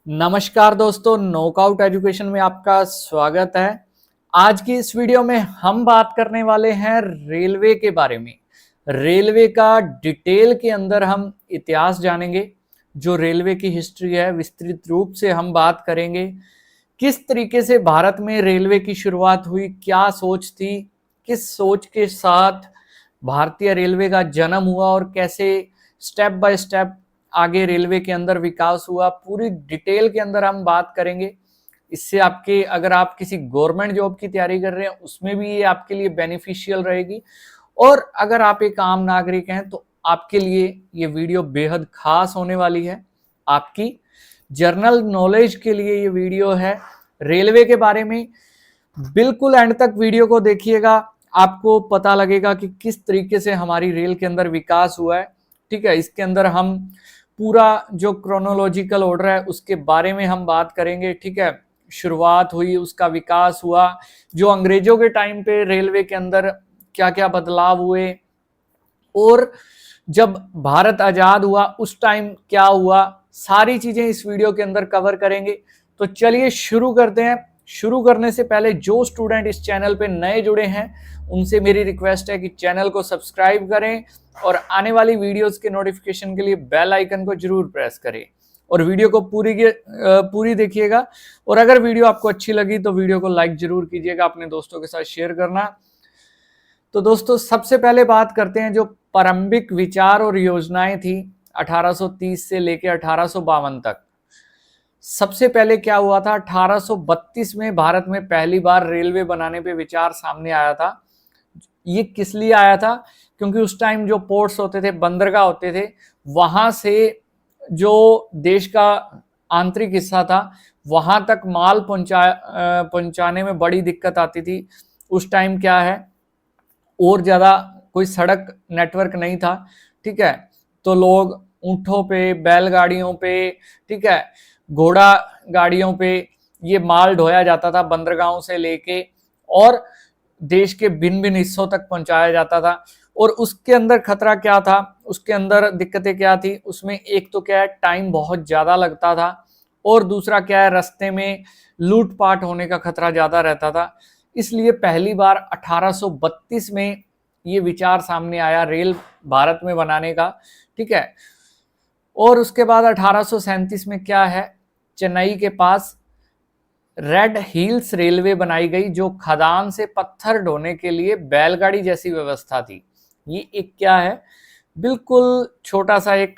नमस्कार दोस्तों, knockout education में आपका स्वागत है। आज की इस वीडियो में हम बात करने वाले हैं रेलवे के बारे में। रेलवे का डिटेल के अंदर हम इतिहास जानेंगे। जो रेलवे की हिस्ट्री है विस्तृत रूप से हम बात करेंगे। किस तरीके से भारत में रेलवे की शुरुआत हुई, क्या सोच थी, किस सोच के साथ भारतीय रेलवे का जन्म हुआ और कैसे स्टेप बाय स्टेप आगे रेलवे के अंदर विकास हुआ, पूरी डिटेल के अंदर हम बात करेंगे। इससे आपके अगर आप किसी गवर्नमेंट जॉब की तैयारी कर रहे हैं उसमें भी ये आपके लिए बेनिफिशियल रहेगी, और अगर आप एक आम नागरिक हैं तो आपके लिए ये वीडियो बेहद खास होने वाली है। आपकी जर्नल नॉलेज के लिए ये वीडियो है रेलवे के बारे में। बिल्कुल एंड तक वीडियो को देखिएगा, आपको पता लगेगा कि किस तरीके से हमारी रेल के अंदर विकास हुआ है। ठीक है, इसके अंदर हम पूरा जो क्रोनोलॉजिकल ऑर्डर है उसके बारे में हम बात करेंगे। ठीक है, शुरुआत हुई, उसका विकास हुआ, जो अंग्रेजों के टाइम पे रेलवे के अंदर क्या क्या बदलाव हुए, और जब भारत आजाद हुआ उस टाइम क्या हुआ, सारी चीजें इस वीडियो के अंदर कवर करेंगे। तो चलिए शुरू करते हैं। शुरू करने से पहले जो स्टूडेंट इस चैनल पे नए जुड़े हैं उनसे मेरी रिक्वेस्ट है कि चैनल को सब्सक्राइब करें और आने वाली वीडियोस के नोटिफिकेशन के लिए बेल आइकन को जरूर प्रेस करें, और वीडियो को पूरी देखिएगा। और अगर वीडियो आपको अच्छी लगी तो वीडियो को लाइक जरूर कीजिएगा, अपने दोस्तों के साथ शेयर करना। तो दोस्तों सबसे पहले बात करते हैं जो प्रारंभिक विचार और योजनाएं थी 1830 से लेकर 1852 तक। सबसे पहले क्या हुआ था, 1832 में भारत में पहली बार रेलवे बनाने पे विचार सामने आया था। ये किस लिए आया था, क्योंकि उस टाइम जो पोर्ट्स होते थे, बंदरगाह होते थे, वहां से जो देश का आंतरिक हिस्सा था वहां तक माल पहुंचाने में बड़ी दिक्कत आती थी। उस टाइम क्या है, और ज्यादा कोई सड़क नेटवर्क नहीं था। ठीक है, तो लोग ऊंटों पे, बैलगाड़ियों पे, ठीक है, घोड़ा गाड़ियों पे ये माल ढोया जाता था बंदरगाहों से लेके, और देश के भिन्न भिन्न हिस्सों तक पहुंचाया जाता था। और उसके अंदर खतरा क्या था, उसके अंदर दिक्कतें क्या थी, उसमें एक तो क्या है टाइम बहुत ज्यादा लगता था, और दूसरा क्या है रास्ते में लूटपाट होने का खतरा ज्यादा रहता था। इसलिए पहली बार 1832 में ये विचार सामने आया रेल भारत में बनाने का। ठीक है, और उसके बाद 1837 में क्या है, चेन्नई के पास रेड हिल्स रेलवे बनाई गई, जो खदान से पत्थर ढोने के लिए बैलगाड़ी जैसी व्यवस्था थी। ये एक क्या है, बिल्कुल छोटा सा एक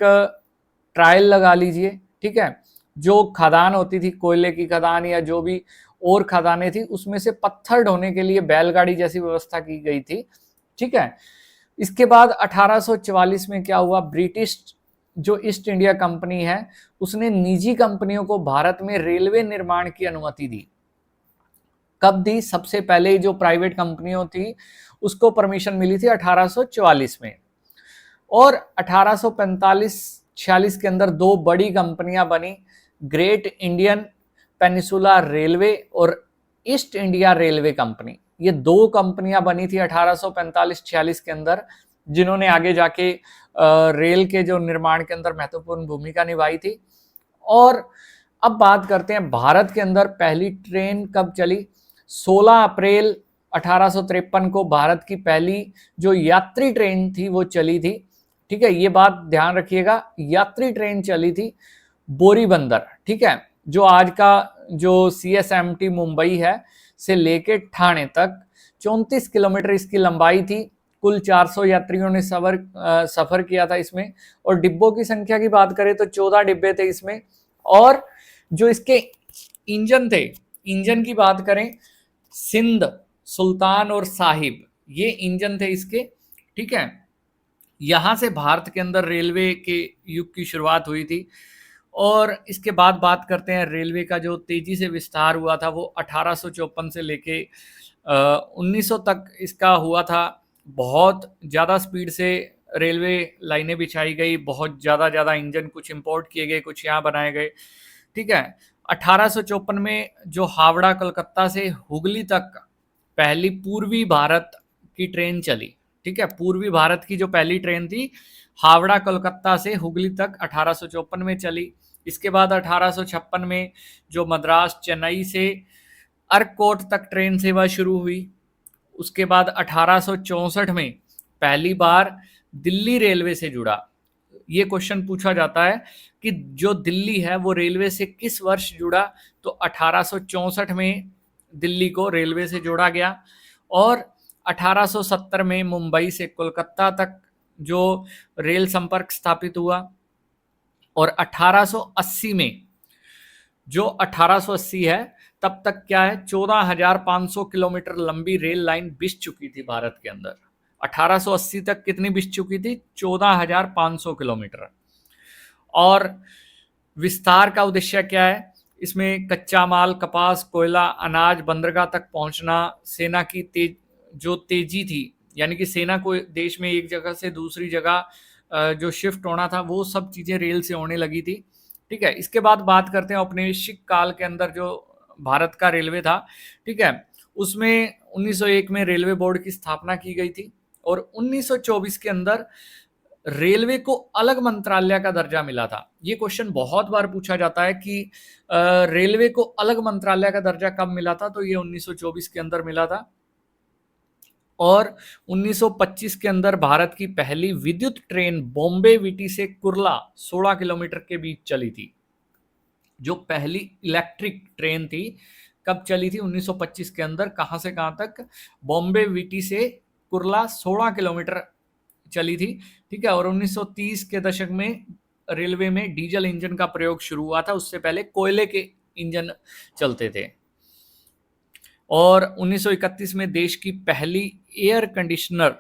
ट्रायल लगा लीजिए। ठीक है, जो खदान होती थी, कोयले की खदान या जो भी और खदानें थी, उसमें से पत्थर ढोने के लिए बैलगाड़ी जैसी व्यवस्था की गई थी। ठीक है, इसके बाद 1844 में क्या हुआ, ब्रिटिश जो ईस्ट इंडिया कंपनी है उसने निजी कंपनियों को भारत में रेलवे निर्माण की अनुमति दी। कब दी, सबसे पहले जो प्राइवेट कंपनियों थी उसको परमिशन मिली थी 1844 में। और 1845-46 के अंदर दो बड़ी कंपनियां बनी, ग्रेट इंडियन पेनिसुला रेलवे और ईस्ट इंडिया रेलवे कंपनी। ये दो कंपनियां बनी थी 1845-46 के अंदर, जिन्होंने आगे जाके रेल के जो निर्माण के अंदर महत्वपूर्ण भूमिका निभाई थी। और अब बात करते हैं भारत के अंदर पहली ट्रेन कब चली। 16 अप्रैल 1853 को भारत की पहली जो यात्री ट्रेन थी वो चली थी। ठीक है, ये बात ध्यान रखिएगा, यात्री ट्रेन चली थी बोरीबंदर। ठीक है, जो आज का जो CSMT मुंबई है से लेके ठाणे तक 34 किलोमीटर इसकी लंबाई थी। कुल 400 यात्रियों ने सफर किया था इसमें, और डिब्बों की संख्या की बात करें तो 14 डिब्बे थे इसमें। और जो इसके इंजन थे, इंजन की बात करें, सिंध, सुल्तान और साहिब, ये इंजन थे इसके। ठीक है, यहां से भारत के अंदर रेलवे के युग की शुरुआत हुई थी। और इसके बाद बात करते हैं रेलवे का जो तेजी से विस्तार हुआ था, वो 1854 से लेके 1900 तक इसका हुआ था। बहुत ज़्यादा स्पीड से रेलवे लाइनें बिछाई गई, बहुत ज़्यादा इंजन कुछ इंपोर्ट किए गए, कुछ यहाँ बनाए गए। ठीक है, 1854 में जो हावड़ा कोलकाता से हुगली तक पहली पूर्वी भारत की ट्रेन चली। ठीक है, पूर्वी भारत की जो पहली ट्रेन थी हावड़ा कोलकाता से हुगली तक 1854 में चली। इसके बाद 1856 में जो मद्रास चेन्नई से अर्ककोट तक ट्रेन सेवा शुरू हुई। उसके बाद 1864 में पहली बार दिल्ली रेलवे से जुड़ा। ये क्वेश्चन पूछा जाता है कि जो दिल्ली है वो रेलवे से किस वर्ष जुड़ा, तो 1864 में दिल्ली को रेलवे से जोड़ा गया। और 1870 में मुंबई से कोलकाता तक जो रेल संपर्क स्थापित हुआ। और 1880 में, जो 1880 है, तब तक क्या है, 14,500 किलोमीटर लंबी रेल लाइन बिछ चुकी थी भारत के अंदर। 1880 तक कितनी बिछ चुकी थी? 14,500 किलोमीटर। और विस्तार का उद्देश्य क्या है? इसमें कच्चा माल, कपास, कोयला, अनाज बंदरगाह तक पहुंचना, सेना की जो तेजी थी, यानी कि सेना को देश में एक जगह से दूसरी जगह जो शिफ्ट होना था, वो सब चीजें रेल से होने लगी थी। ठीक है, इसके बाद बात करते हैं औपनिवेशिक काल के अंदर जो भारत का रेलवे था। ठीक है, उसमें 1901 में रेलवे बोर्ड की स्थापना की गई थी। और 1924 के अंदर रेलवे को अलग मंत्रालय का दर्जा मिला था। ये क्वेश्चन बहुत बार पूछा जाता है कि रेलवे को अलग मंत्रालय का दर्जा कब मिला था, तो ये 1924 के अंदर मिला था। और 1925 के अंदर भारत की पहली विद्युत ट्रेन बॉम्बे वीटी से कुर्ला 16 किलोमीटर के बीच चली थी। जो पहली इलेक्ट्रिक ट्रेन थी, कब चली थी? 1925 के अंदर। कहां से कहां तक? बॉम्बे वीटी से कुर्ला 16 किलोमीटर चली थी। ठीक है, और 1930 के दशक में रेलवे में डीजल इंजन का प्रयोग शुरू हुआ था। उससे पहले कोयले के इंजन चलते थे। और 1931 में देश की पहली एयर कंडीशनर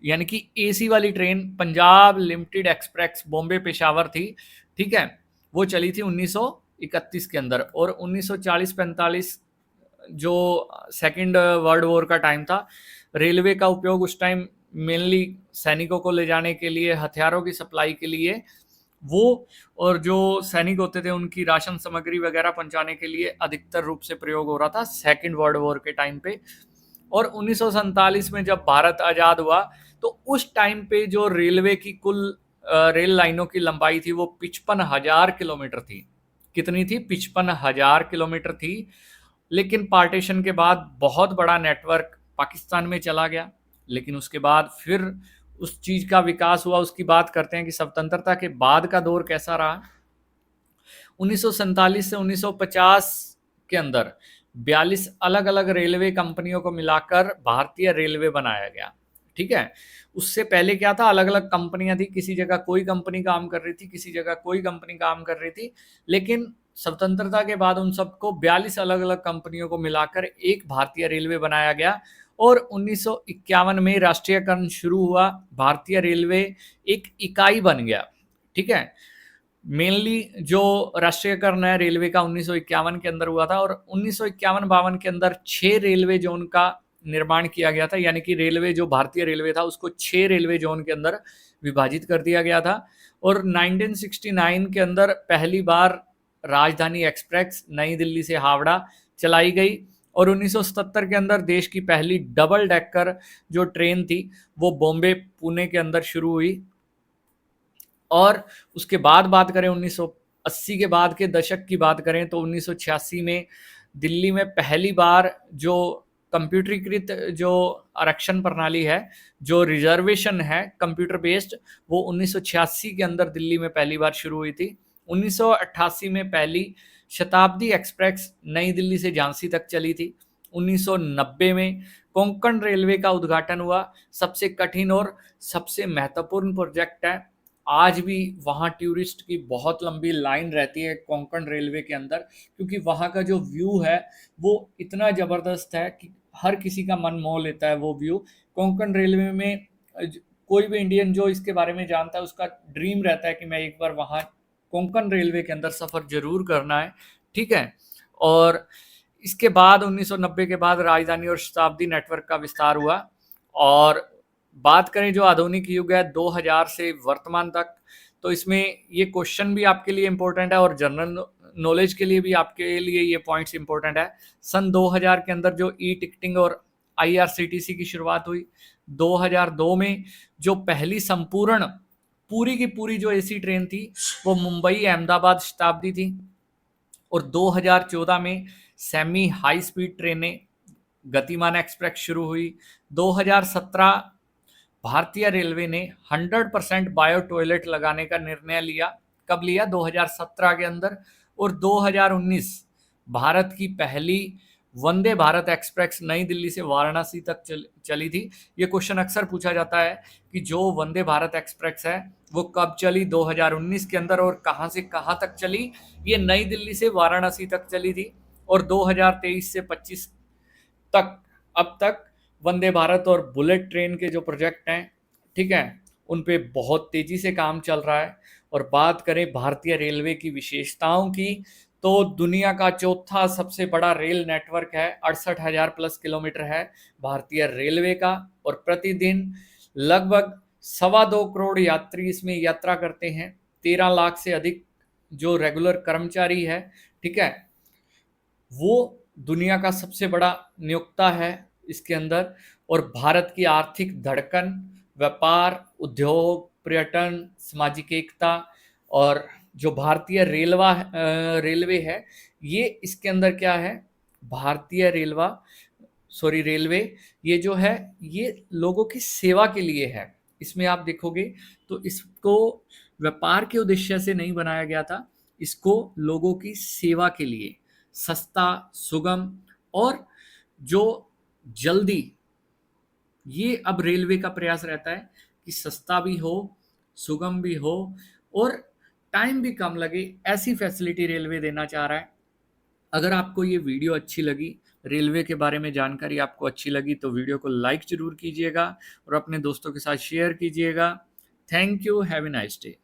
यानी कि एसी वाली train Punjab limited express Bombay Peshawar थी। ठीक है, वो चली थी 1931 के अंदर। और 1940-45 जो सेकंड वर्ल्ड वॉर का टाइम था, रेलवे का उपयोग उस टाइम मेनली सैनिकों को ले जाने के लिए, हथियारों की सप्लाई के लिए, वो और जो सैनिक होते थे उनकी राशन सामग्री वगैरह पहुंचाने के लिए अधिकतर रूप से प्रयोग हो रहा था सेकंड वर्ल्ड वॉर के टाइम पे। और 1947 में जब भारत आज़ाद हुआ, तो उस टाइम पे जो रेलवे की कुल रेल लाइनों की लंबाई थी वो 55,000 किलोमीटर थी। कितनी थी? 55,000 किलोमीटर थी। लेकिन पार्टीशन के बाद बहुत बड़ा नेटवर्क पाकिस्तान में चला गया। लेकिन उसके बाद फिर उस चीज का विकास हुआ। उसकी बात करते हैं कि स्वतंत्रता के बाद का दौर कैसा रहा। 1947 से 1950 के अंदर 42 अलग अलग रेलवे कंपनियों को मिलाकर भारतीय रेलवे बनाया गया। ठीक है, उससे पहले क्या था? अलग अलग कंपनियां थी, किसी जगह कोई कंपनी काम कर रही थी, किसी जगह कोई कंपनी काम कर रही थी। लेकिन स्वतंत्रता के बाद उन सबको 42 अलग अलग कंपनियों को मिलाकर एक भारतीय रेलवे बनाया गया। और 1951 में राष्ट्रीयकरण शुरू हुआ। भारतीय रेलवे एक इकाई बन गया। ठीक है, मेनली जो राष्ट्रीयकरण है रेलवे का 1951 के अंदर हुआ था। और 1951-52 के अंदर 6 रेलवे जोन का निर्माण किया गया था। यानी कि रेलवे जो भारतीय रेलवे था उसको 6 रेलवे जोन के अंदर विभाजित कर दिया गया था। और 1969 के अंदर पहली बार राजधानी एक्सप्रेस नई दिल्ली से हावड़ा चलाई गई। और 1977 के अंदर देश की पहली डबल डेकर जो ट्रेन थी वो बॉम्बे पुणे के अंदर शुरू हुई। और उसके बाद बात करें 1980 के बाद के दशक की बात करें तो 1986 में दिल्ली में पहली बार जो कंप्यूटरीकृत जो आरक्षण प्रणाली है, जो रिजर्वेशन है कंप्यूटर बेस्ड, वो 1986 के अंदर दिल्ली में पहली बार शुरू हुई थी। 1988 में पहली शताब्दी एक्सप्रेस नई दिल्ली से झांसी तक चली थी। 1990 में कोंकण रेलवे का उद्घाटन हुआ। सबसे कठिन और सबसे महत्वपूर्ण प्रोजेक्ट है। आज भी वहाँ टूरिस्ट की बहुत लंबी लाइन रहती है कोंकण रेलवे के अंदर, क्योंकि वहाँ का जो व्यू है वो इतना ज़बरदस्त है कि हर किसी का मन मोह लेता है वो व्यू। कोंकण रेलवे में कोई भी इंडियन जो इसके बारे में जानता है उसका ड्रीम रहता है कि मैं एक बार वहाँ कोंकण रेलवे के अंदर सफ़र जरूर करना है। ठीक है, और इसके बाद 1990 के बाद राजधानी और शताब्दी नेटवर्क का विस्तार हुआ। और बात करें जो आधुनिक युग है 2000 से वर्तमान तक, तो इसमें ये क्वेश्चन भी आपके लिए इम्पोर्टेंट है और जनरल नॉलेज के लिए भी आपके लिए ये पॉइंट्स इम्पोर्टेंट है। सन 2000 के अंदर जो ई टिकटिंग और IRCTC की शुरुआत हुई। 2002 में जो पहली संपूर्ण पूरी की पूरी जो एसी ट्रेन थी वो मुंबई अहमदाबाद शताब्दी थी। और 2014 में सेमी हाई स्पीड ट्रेनें गतिमान एक्सप्रेस शुरू हुई। 2017 भारतीय रेलवे ने 100% बायो टॉयलेट लगाने का निर्णय लिया। कब लिया? 2017 के अंदर। और 2019 भारत की पहली वंदे भारत एक्सप्रेस नई दिल्ली से वाराणसी तक चली थी। ये क्वेश्चन अक्सर पूछा जाता है कि जो वंदे भारत एक्सप्रेस है वो कब चली? 2019 के अंदर। और कहां से कहां तक चली? ये नई दिल्ली से वाराणसी तक चली थी। और 2023 से 25 तक अब तक वंदे भारत और बुलेट ट्रेन के जो प्रोजेक्ट हैं, ठीक है, उन पे बहुत तेजी से काम चल रहा है। और बात करें भारतीय रेलवे की विशेषताओं की, तो दुनिया का चौथा सबसे बड़ा रेल नेटवर्क है। 68,000 प्लस किलोमीटर है भारतीय रेलवे का। और प्रतिदिन लगभग 2.25 करोड़ यात्री इसमें यात्रा करते हैं। 13 लाख से अधिक जो रेगुलर कर्मचारी है, ठीक है, वो दुनिया का सबसे बड़ा नियोक्ता है इसके अंदर। और भारत की आर्थिक धड़कन, व्यापार, उद्योग, पर्यटन, सामाजिक एकता और जो भारतीय रेलवे है, ये इसके अंदर क्या है? भारतीय रेलवे ये जो है ये लोगों की सेवा के लिए है। इसमें आप देखोगे तो इसको व्यापार के उद्देश्य से नहीं बनाया गया था, इसको लोगों की सेवा के लिए, सस्ता, सुगम और जो जल्दी, ये अब रेलवे का प्रयास रहता है कि सस्ता भी हो, सुगम भी हो और टाइम भी कम लगे, ऐसी फैसिलिटी रेलवे देना चाह रहा है। अगर आपको ये वीडियो अच्छी लगी, रेलवे के बारे में जानकारी आपको अच्छी लगी, तो वीडियो को लाइक जरूर कीजिएगा और अपने दोस्तों के साथ शेयर कीजिएगा। Thank you, have a nice day.